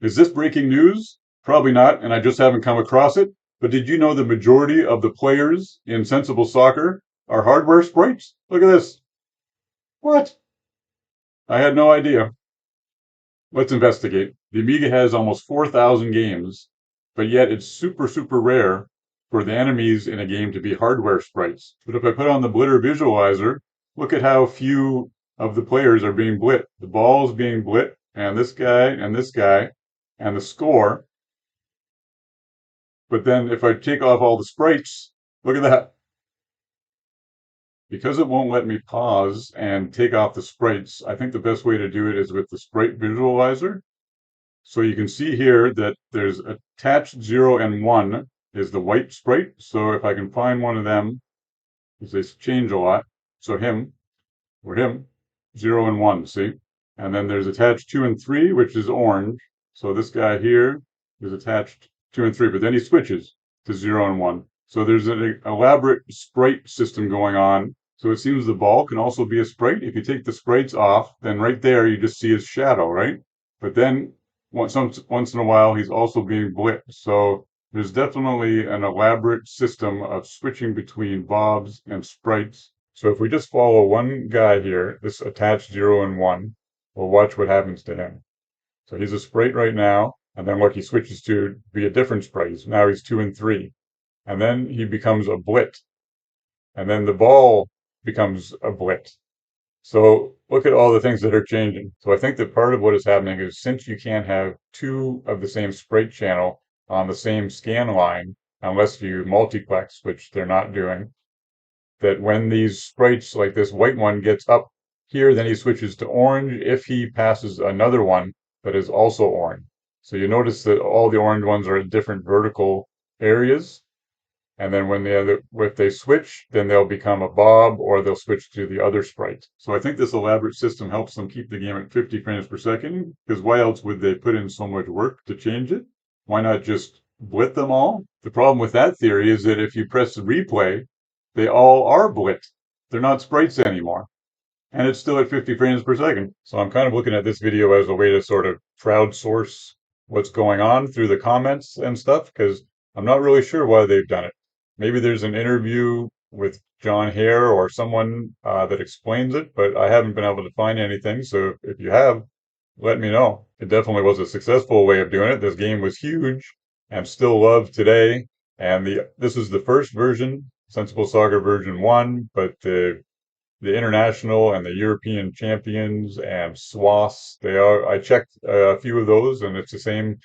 Is this breaking news? Probably not, and I just haven't come across it. But did you know the majority of the players in Sensible Soccer are hardware sprites? Look at this. What? I had no idea. Let's investigate. The Amiga has almost 4,000 games, but yet it's super rare for the enemies in a game to be hardware sprites. But if I put on the blitter visualizer, look at how few of the players are being blit. The ball is being blit, and this guy, and this guy, and the score. But then if I take off all the sprites, look at that. Because it won't let me pause and take off the sprites, I think the best way to do it is with the sprite visualizer. So you can see here that there's attached 0 and 1 is the white sprite. So if I can find one of them, because they change a lot. So him, or him, 0 and 1, see? And then there's attached 2 and 3, which is orange. So this guy here is attached 2 and 3, but then he switches to 0 and 1. So there's an elaborate sprite system going on. So it seems the ball can also be a sprite. If you take the sprites off, then right there you just see his shadow, right? But then once in a while he's also being blit. So there's definitely an elaborate system of switching between bobs and sprites. So if we just follow one guy here, this attached 0 and 1, we'll watch what happens to him. So he's a sprite right now, and then look, he switches to be a different sprite. Now he's 2 and 3. And then he becomes a blit. And then the ball becomes a blit. So look at all the things that are changing. So I think that part of what is happening is since you can't have two of the same sprite channel on the same scan line, unless you multiplex, which they're not doing, that when these sprites, like this white one, gets up here, then he switches to orange if he passes another one that is also orange. So you notice that all the orange ones are in different vertical areas. And then if they switch, then they'll become a bob or they'll switch to the other sprite. So I think this elaborate system helps them keep the game at 50 frames per second, because why else would they put in so much work to change it? Why not just blit them all? The problem with that theory is that if you press replay, they all are blit. They're not sprites anymore. And it's still at 50 frames per second. So I'm kind of looking at this video as a way to sort of crowdsource what's going on through the comments and stuff, because I'm not really sure why they've done it. Maybe there's an interview with John Hare or someone that explains it, but I haven't been able to find anything. So if you have, let me know. It definitely was a successful way of doing it. This game was huge and still loved today. And this is the first version, Sensible Soccer version 1, but the international and the European champions and SWOS, I checked a few of those, and it's the same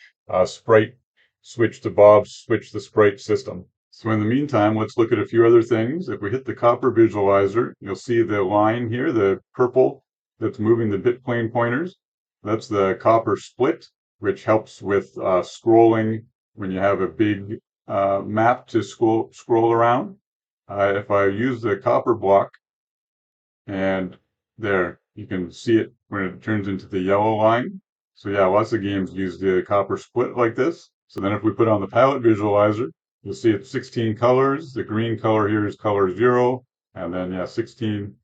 sprite switch to Bob, switch the sprite system. So in the meantime, let's look at a few other things. If we hit the copper visualizer, you'll see the line here, the purple that's moving the bit plane pointers. That's the copper split, which helps with scrolling when you have a big map to scroll around. If I use the copper block, and there, you can see it when it turns into the yellow line. So yeah, lots of games use the copper split like this. So then if we put on the palette visualizer, you'll see it's 16 colors. The green color here is color 0. And then, yeah, 16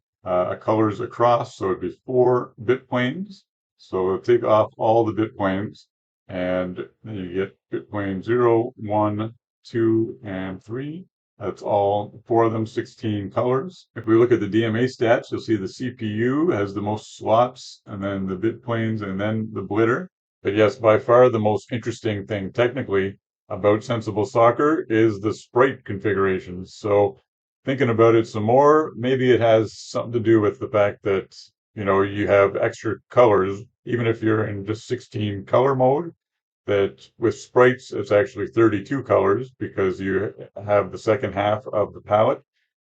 colors across. So it'd be 4 bit planes. So we'll take off all the bit planes. And then you get bit plane 0, 1, 2, and 3. That's all 4 of them, 16 colors. If we look at the DMA stats, you'll see the CPU has the most slots, and then the bit planes, and then the blitter. But yes, by far the most interesting thing technically about Sensible Soccer is the sprite configurations. So thinking about it some more, maybe it has something to do with the fact that, you have extra colors, even if you're in just 16 color mode, that with sprites, it's actually 32 colors because you have the second half of the palette.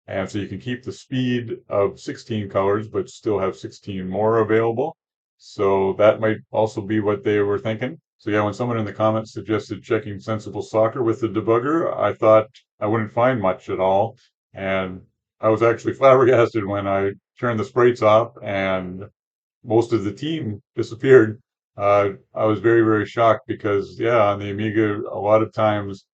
And so you can keep the speed of 16 colors, but still have 16 more available. So that might also be what they were thinking. So yeah, when someone in the comments suggested checking Sensible Soccer with the debugger, I thought I wouldn't find much at all. And I was actually flabbergasted when I turned the sprites off and most of the team disappeared. I was very shocked because, yeah, on the Amiga, a lot of times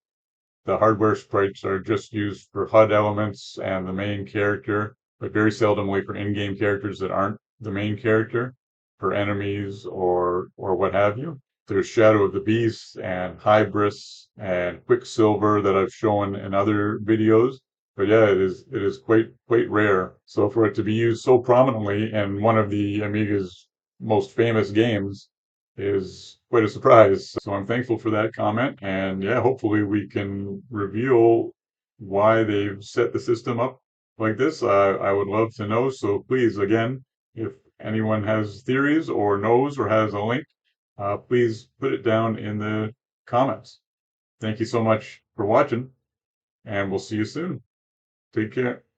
the hardware sprites are just used for HUD elements and the main character, but very seldomly for in-game characters that aren't the main character, for enemies or what have you. there's Shadow of the Beast and Hybris and Quicksilver that I've shown in other videos. But yeah, it is quite rare. So for it to be used so prominently in one of the Amiga's most famous games is quite a surprise. So I'm thankful for that comment. And yeah, hopefully we can reveal why they've set the system up like this. I would love to know. So please, again, if anyone has theories or knows or has a link, please put it down in the comments. Thank you so much for watching, and we'll see you soon. Take care.